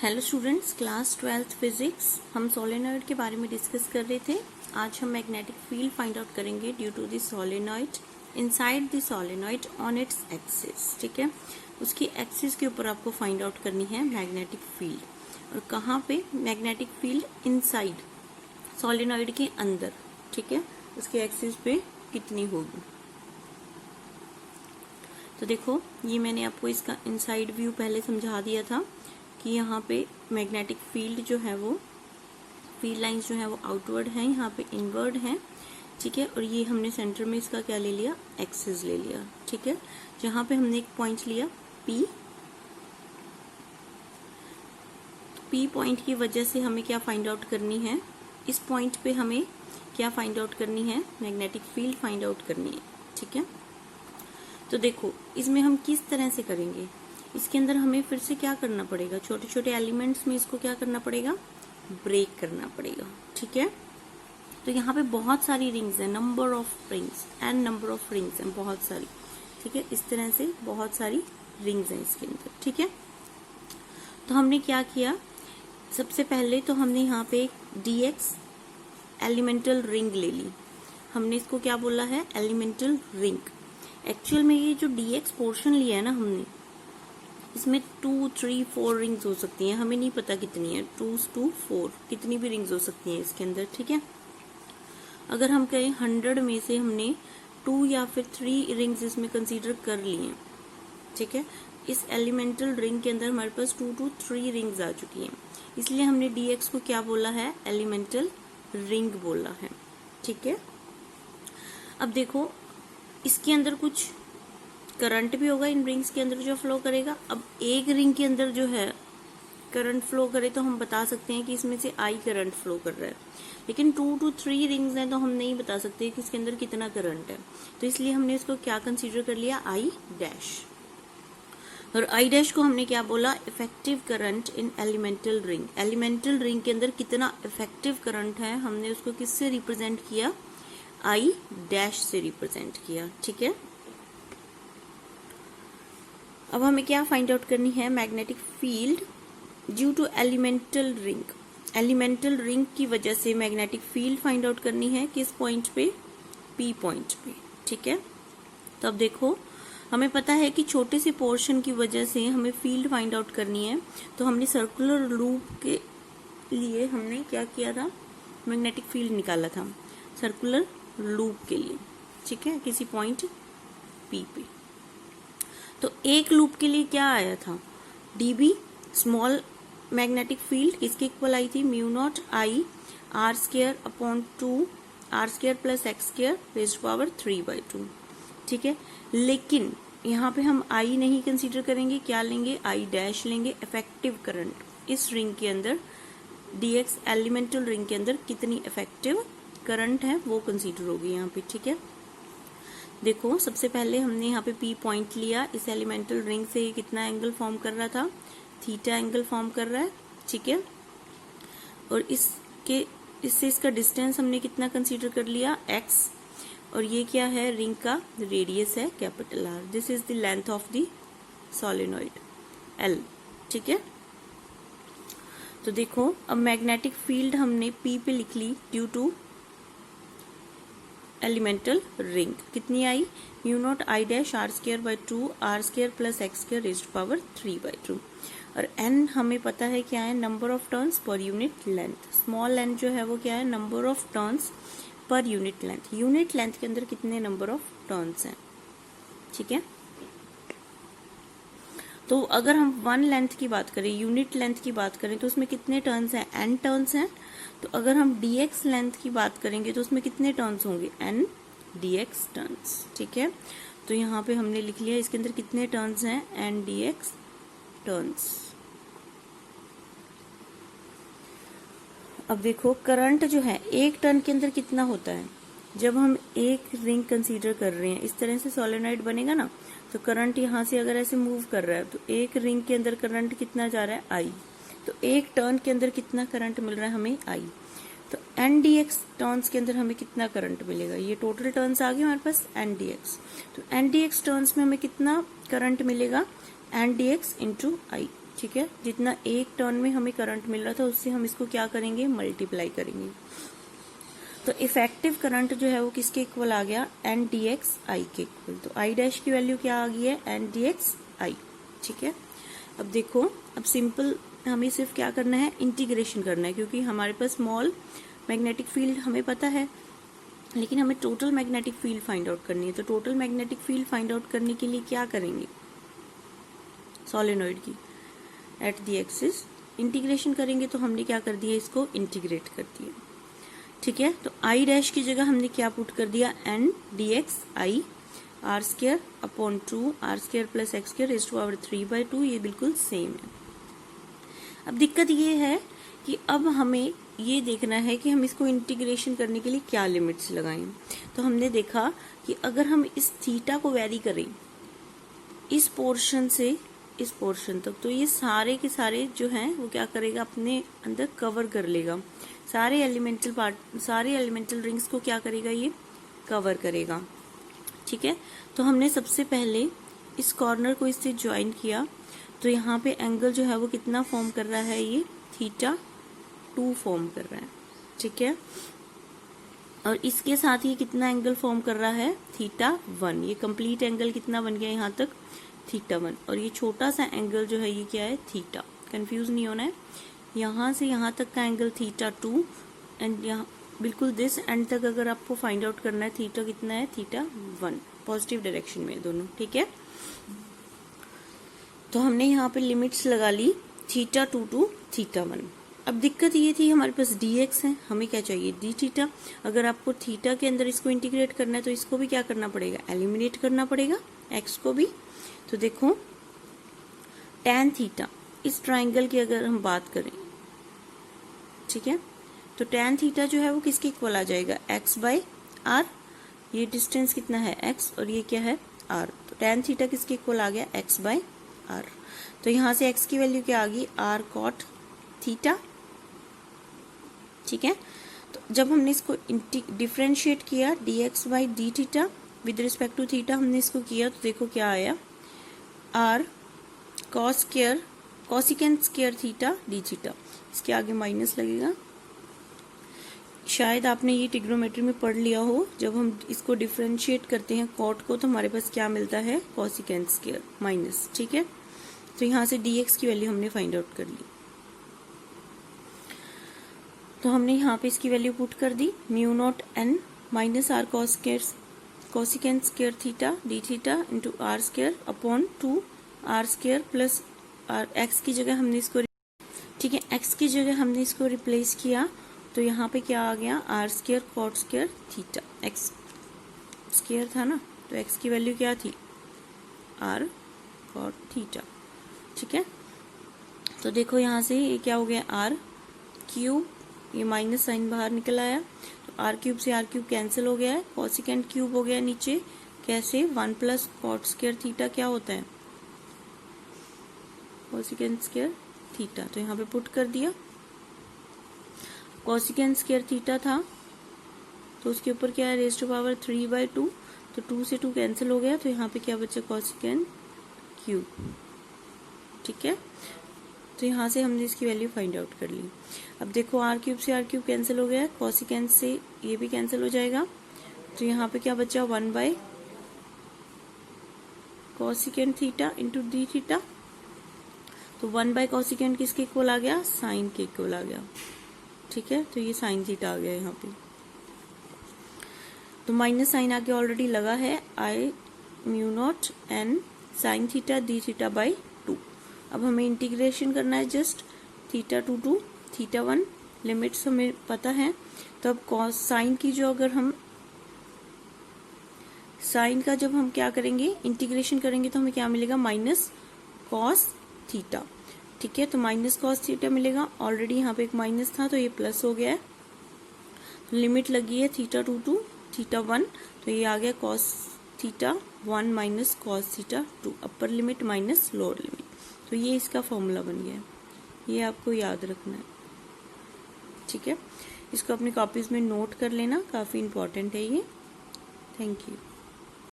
Hello students, class 12th physics. हम solenoid के बारे में डिस्कस कर रहे थे। आज हम मैग्नेटिक फील्ड फाइंड आउट करेंगे due to the solenoid inside the solenoid on its axis. ठीक है, उसकी एक्सिस के ऊपर आपको फाइंड आउट करनी है मैग्नेटिक फील्ड। और कहाँ पे? मैग्नेटिक फील्ड इनसाइड सोलेनॉइड के अंदर। ठीक है, उसके एक्सिस पे कितनी होगी। तो देखो, ये मैंने आपको इसका इनसाइड व्यू पहले समझा दिया था कि यहाँ पे मैग्नेटिक फील्ड जो है वो फील्ड लाइंस जो है वो आउटवर्ड है, यहाँ पे इनवर्ड है। ठीक है, और ये हमने सेंटर में इसका क्या ले लिया, एक्सिस ले लिया। ठीक है, जहाँ पे हमने एक पॉइंट लिया पी पॉइंट की वजह से हमें क्या फाइंड आउट करनी है, इस पॉइंट पे हमें क्या फाइंड आउट करनी है, मैग्नेटिक फील्ड फाइंड आउट करनी है। ठीक है, तो देखो इसमें हम किस तरह से करेंगे। इसके अंदर हमें फिर से क्या करना पड़ेगा, छोटे छोटे एलिमेंट्स में इसको क्या करना पड़ेगा, ब्रेक करना पड़ेगा। ठीक है, तो यहाँ पे बहुत सारी रिंग्स हैं, number of rings and number of rings हैं, बहुत सारी। ठीक है, इस तरह से बहुत सारी रिंग्स हैं इसके अंदर। ठीक है, तो हमने क्या किया, सबसे पहले तो हमने यहाँ पे एक dx एलिमेंटल रिंग ले ली। हमने इसको क्या बोला है, एलिमेंटल रिंग। एक्चुअल में ये जो dx पोर्शन लिया है ना हमने, इसमें 2, 3, 4 रिंग्स हो सकती हैं, हमें नहीं पता कितनी है, 2 to 4 कितनी भी रिंग्स हो सकती हैं इसके अंदर। ठीक है, अगर हम कहें 100 में से हमने 2 या फिर 3 रिंग्स इसमें कंसीडर कर ली हैं। ठीक है, इस एलिमेंटल रिंग के अंदर हमारे पास 2 to 3 रिंग्स आ चुकी हैं, इसलिए हमने dx को क्या बोला है, एलिमेंटल रिंग बोला है। ठीक है, अब देखो इसके अंदर कुछ करंट भी होगा, इन रिंग्स के अंदर जो फ्लो करेगा। अब एक रिंग के अंदर जो है करंट फ्लो करे तो हम बता सकते हैं कि इसमें से आई करंट फ्लो कर रहा है, लेकिन 2 to 3 रिंग्स हैं तो हम नहीं बता सकते कि इसके अंदर कितना करंट है। तो इसलिए हमने इसको क्या कंसीडर कर लिया, आई डैश। और आई डैश को हमने क्या बोला, effective current in elemental ring. Elemental ring के अंदर कितना इफेक्टिव करंट है, हमने उसको किससे रिप्रेजेंट किया, आई डैश से रिप्रेजेंट किया। ठीक है, अब हमें क्या फाइंड आउट करनी है, magnetic field due to elemental ring. Elemental ring की वजह से मैग्नेटिक फील्ड फाइंड आउट करनी है किस पॉइंट पे, पी पॉइंट पे। ठीक है, तो अब देखो हमें पता है कि छोटे से पोर्शन की वजह से हमें फील्ड फाइंड आउट करनी है, तो हमने सर्कुलर लूप के लिए हमने क्या किया था, मैग्नेटिक फील्ड निकाला था सर्कुलर लूप के लिए। ठीक है, किसी पॉइंट पी पे। तो एक लूप के लिए क्या आया था, dB स्मॉल मैग्नेटिक फील्ड किसके इक्वल आई थी, mu naught I R square upon 2 R square plus X square raised to power 3/2। ठीक है, लेकिन यहाँ पे हम आई नहीं कंसीडर करेंगे, क्या लेंगे, आई डैश लेंगे। इफेक्टिव करंट इस रिंग के अंदर, dx एलिमेंटल रिंग के अंदर कितनी इफेक्टिव करंट है वो कंसीडर होगी यहाँ पे। ठीक है, देखो सबसे पहले हमने यहाँ पे P पॉइंट लिया, इस एलिमेंटल रिंग से ये कितना एंगल फॉर्म कर रहा था, थीटा एंगल फॉर्म कर रहा है। ठीक है, और इससे इसका डिस्टेंस हमने कितना कंसीडर कर लिया, x, और ये क्या है, रिंग का रेडियस है capital R। This is the length of the solenoid L। ठीक है, तो देखो अब मैग्नेटिक फील्ड हमने P पे लिख ली ड्यू टू एलिमेंटल रिंग, कितनी आई, mu naught I dash R square by 2 R square plus X square raised to power 3/2। और n हमें पता है क्या है, number of turns per unit length. Small n जो है वो क्या है, number of turns per unit length. Unit length के अंदर कितने नंबर ऑफ टर्न्स हैं। ठीक है, तो अगर हम वन लेंथ की बात करें, यूनिट लेंथ की बात करें, तो उसमें कितने टर्न्स हैं, n टर्न्स हैं। तो अगर हम dx लेंथ की बात करेंगे तो उसमें कितने टर्न्स होंगे, n dx टर्न्स। ठीक है, तो यहाँ पे हमने लिख लिया इसके अंदर कितने टर्न्स हैं, n dx टर्न्स। अब देखो करंट जो है एक टर्न के अंदर कितना होता है, जब हम एक रिंग कंसीडर कर रहे हैं, इस तरह से सोलेनॉइड बनेगा ना, तो करंट यहाँ से अगर ऐसे मूव कर रहा है तो एक रिंग के अंदर करंट कितना जा रहा है, आई। तो एक टर्न के अंदर कितना करंट मिल रहा है हमें, आई। तो एन डी एक्स टर्न्स के अंदर हमें कितना करंट मिलेगा, ये टोटल टर्न्स आ गए हमारे पास एन डी एक्स। तो एन डी एक्स टर्न्स में हमें कितना करंट मिलेगा, एन डी एक्स इंटू आई। ठीक है, जितना एक टर्न में हमें करंट मिल रहा था उससे हम इसको क्या करेंगे, मल्टीप्लाई करेंगे। तो इफेक्टिव करंट जो है वो किसके इक्वल आ गया, एन डी एक्स आई के इक्वल। तो आई डैश की वैल्यू क्या आ गई है, एन डी एक्स आई। ठीक है, अब देखो, अब सिंपल हमें सिर्फ क्या करना है, इंटीग्रेशन करना है, क्योंकि हमारे पास स्मॉल मैग्नेटिक फील्ड हमें पता है, लेकिन हमें total magnetic field find out करनी है। तो total magnetic field find out करने के लिए क्या करेंगे, सोलेनोइड की एट दी एक्सिस इंटीग्रेशन करेंगे। तो हमने क्या कर दिया, इसको इंटीग्रेट कर दिया। ठीक है, तो आई डैश की जगह हमने क्या पुट कर दिया, N D X I R square upon 2 R square plus X square raised to power 3/2। ये बिल्कुल सेम है। अब दिक्कत ये है कि अब हमें ये देखना है कि हम इसको इंटीग्रेशन करने के लिए क्या लिमिट्स लगाएं। तो हमने देखा कि अगर हम इस थीटा को वेरी करें इस पोर्शन से इस पोर्शन तक, तो ये सारे के सारे जो हैं वो क्या करेगा, अपने अंदर कवर कर लेगा। सारे एलिमेंटल रिंग्स को क्या करेगा, ये कवर करेगा। ठीक है, तो हमने सबसे पहले इस कॉर्नर को इससे ज्वाइन किया, तो यहाँ पे एंगल जो है वो कितना फॉर्म कर रहा है, ये थीटा 2 फॉर्म कर रहा है। ठीक है, और इसके साथ ये कितना एंगल फॉर्म कर रहा है, थीटा 1। ये कंप्लीट एंगल कितना बन गया यहाँ तक, थीटा 1। और ये छोटा सा एंगल जो है ये क्या है, थीटा। कंफ्यूज नहीं होना है, यहाँ से यहाँ तक का एंगल थीटा 2 एंड यहाँ बिल्कुल दिस एंड तक अगर आपको फाइंड आउट करना है थीटा कितना है, थीटा 1, पॉजिटिव डायरेक्शन में दोनों। ठीक है, तो हमने यहाँ पे लिमिट्स लगा ली थीटा 2 टू थीटा 1। अब दिक्कत ये थी हमारे पास dx है, हमें क्या चाहिए, डी थीटा। अगर आपको थीटा के अंदर इसको इंटीग्रेट करना है तो इसको भी क्या करना पड़ेगा, एलिमिनेट करना पड़ेगा x को भी। तो देखो tan थीटा, इस ट्राइंगल की अगर हम बात करें, ठीक है, तो tan थीटा जो है वो किसके इक्वल आ जाएगा, x/r। ये डिस्टेंस कितना है, x, और ये क्या है, r। तो tan थीटा किसके इक्वल आ गया, x/r। तो यहां से x की वैल्यू क्या आ गई, r cot थीटा। ठीक है, तो जब हमने इसको डिफरेंशिएट किया dx by D theta with respect to theta, हमने इसको किया तो देखो क्या आया, r cos square cosecant square theta D theta. इसके आगे माइनस लगेगा, शायद आपने ये ट्रिग्नोमेट्री में पढ़ लिया हो। जब हम इसको डिफरेंशिएट करते हैं कॉट को तो हमारे पास क्या मिलता है, कोसिकेंट स्क्वायर माइनस। ठीक है, तो यहाँ से dx की वैल्यू हमने फाइंड आउट कर ली। तो हमने यहाँ पे इसकी वैल्यू पुट कर दी, mu naught n minus R cosecant square theta D theta into R square upon 2 R square plus R. X की जगह हमने इसको, ठीक है, एक्स की जगह हमने इसको रिप्लेस किया, तो यहाँ पे क्या आ गया, R square cot square theta. X square था ना, तो एक्स की वैल्यू क्या थी, आर कॉट थीटा। ठीक है, तो देखो यहाँ से ये क्या हो गया, आर क्यूब, ये माइनस साइन बाहर निकल आया, तो आर क्यूब से आर क्यूब कैंसिल हो गया है, कोसिकेंट क्यूब हो गया नीचे, कैसे, 1 प्लस कॉट स्क्वायर थीटा क्या होता है, कोसिकेंट स्क्वायर थीटा। तो यहाँ पे पुट कर दिया, कोसिकेंट स्क्वायर थीटा था तो उसके ऊपर क्या है, रेज़्ड टू पावर 3/2, तो 2 से 2 कैंसिल हो गया, तो यहाँ पे क्या बचा, कोसिकेंट क्यूब। ठीक है, तो यहाँ से हमने इसकी वैल्यू फाइंड आउट कर ली। अब देखो आर क्यूब से आर क्यूब कैंसिल हो गया, कोसिकेंट से ये भी कैंसिल हो जाएगा, तो यहाँ पे क्या बचा, 1 cosecant theta into D theta. तो 1 कोसिकेंट किसके इक्वल आ गया, साइन के इक्वल आ गया। ठीक है, तो ये साइन थीटा आ गया यहाँ पे, तो माइनस साइन आके ऑलरेडी लगा है, I mu naught N sine theta D theta by 2। अब हमें इंटीग्रेशन करना है just theta 2 to theta 1, limits हमें पता है। तो अब कॉस साइन की जो, अगर हम साइन का जब हम क्या करेंगे, इंटीग्रेशन करेंगे, तो हमें क्या मिलेगा, माइनस कॉस थीटा। ठीक है, तो माइनस कॉस थीटा मिलेगा, ऑलरेडी यहाँ पे एक माइनस था तो ये प्लस हो गया है, तो लिमिट लगी है थीटा 2 टू थीटा 1, तो ये आ गया cos theta 1 minus cos theta 2, upper limit minus lower limit. तो ये इसका फॉर्मूला बन गया है, ये आपको याद रखना है। ठीक है, इसको अपनी कॉपीज में नोट कर लेना, काफी इंपॉर्टेंट है ये। Thank you.